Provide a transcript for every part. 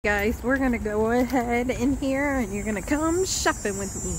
Guys, we're gonna go ahead in here and you're gonna come shopping with me.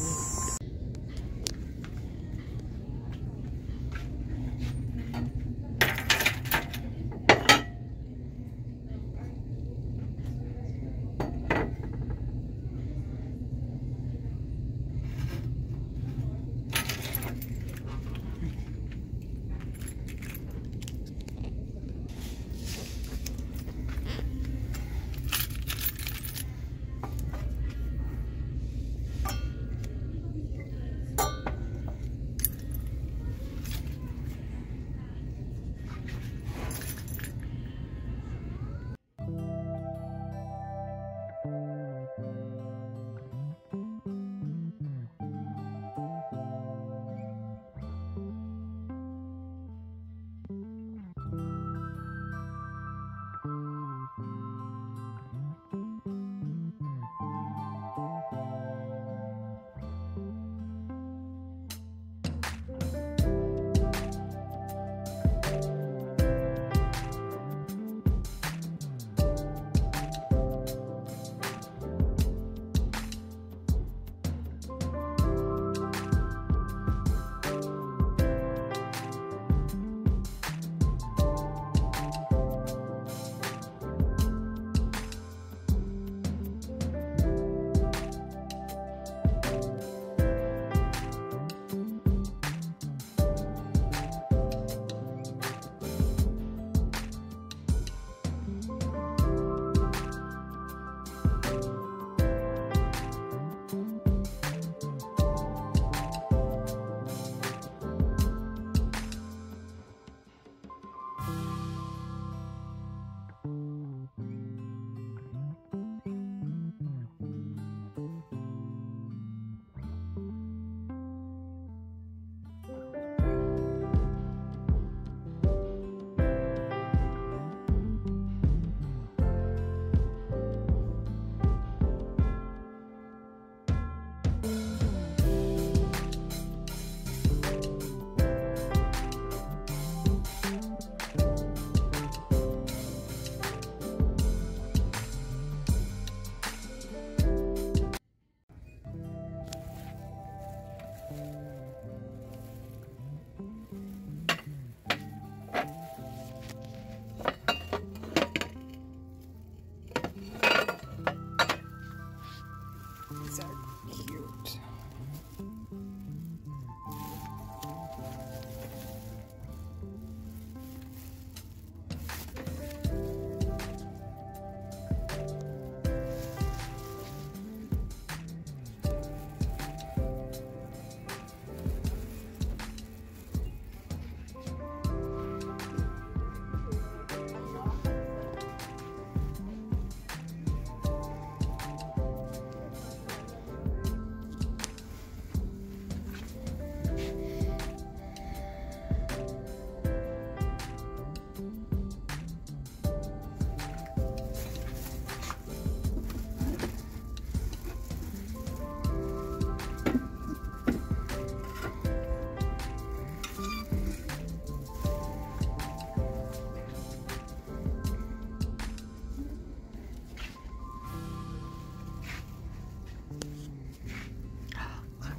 These are cute.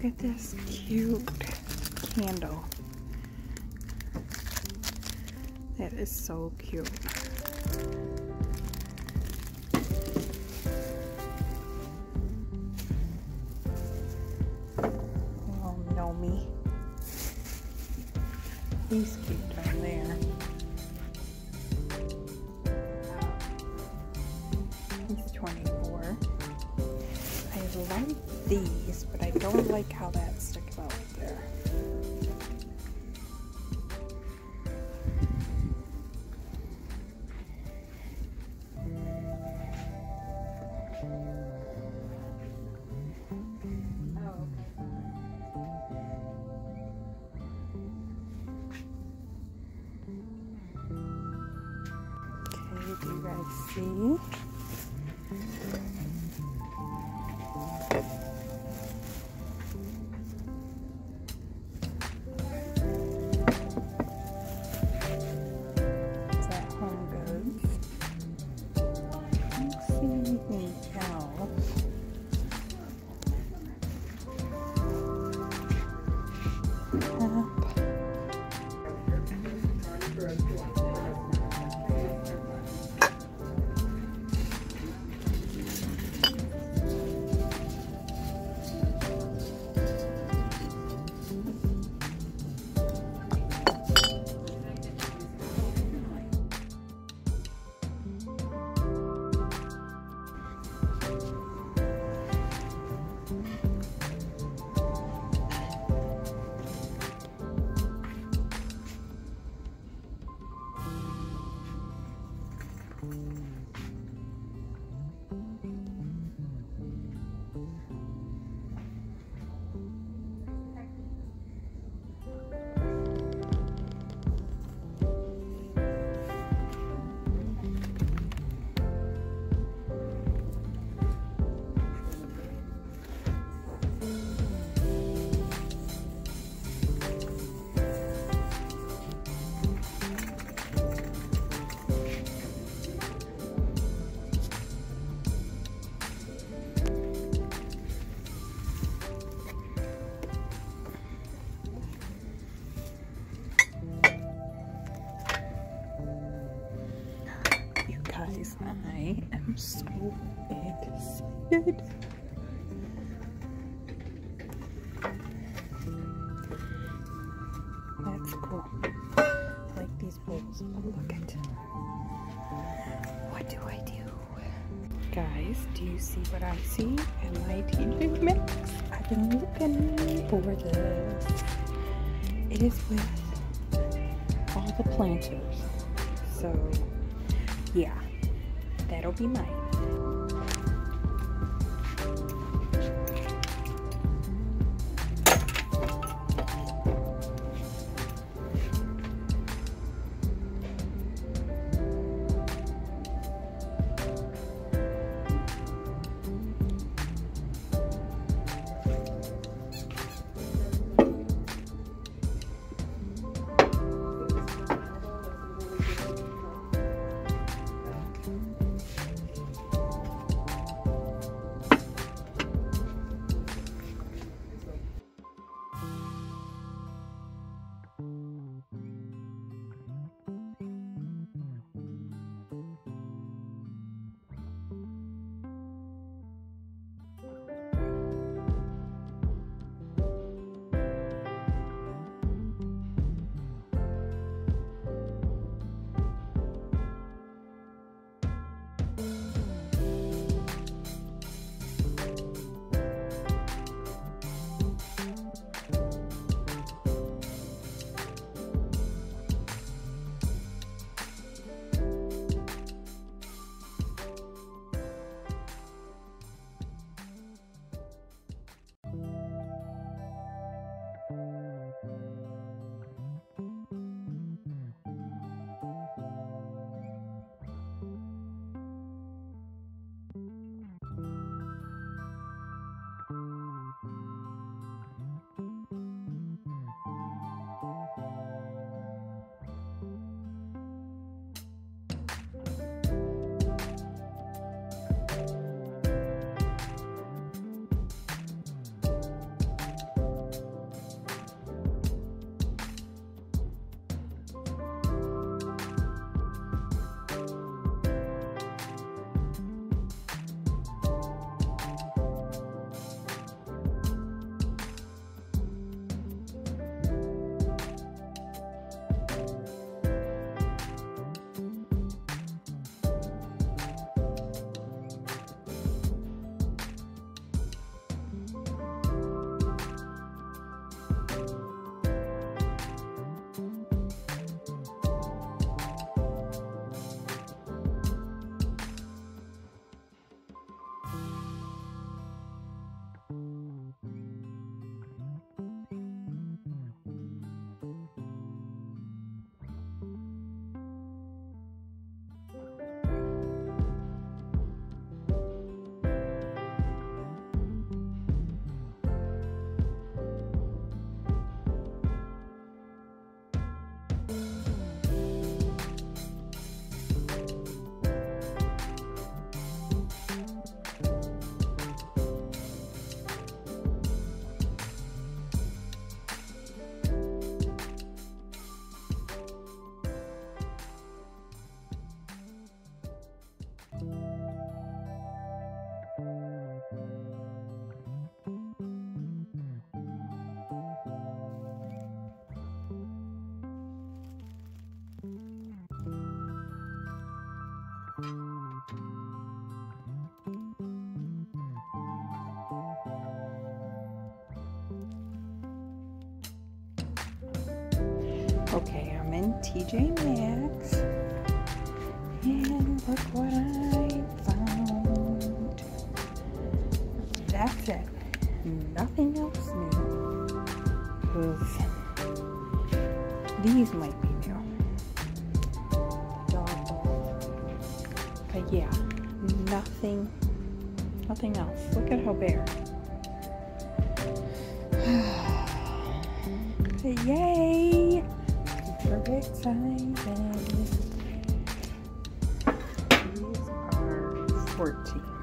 Look at this cute candle. That is so cute. Oh, no me. He's cute down there. He's 24. I like these, but I don't like how that sticks out there. Okay, do you guys see? Is that Home Goods? Let's see anything so excited. That's cool. I like these bowls. Oh, look at it. What do I do? Guys, do you see what I see in my TJ Maxx? I've been looking for this. It is with all the planters. So, yeah, that'll be mine. Okay, I'm in TJ Maxx, and look what I found. That's it. Nothing else new. Because these might be new. Dog ball. But yeah, nothing else. Look at how bare. But yay! Super excited. These are 14.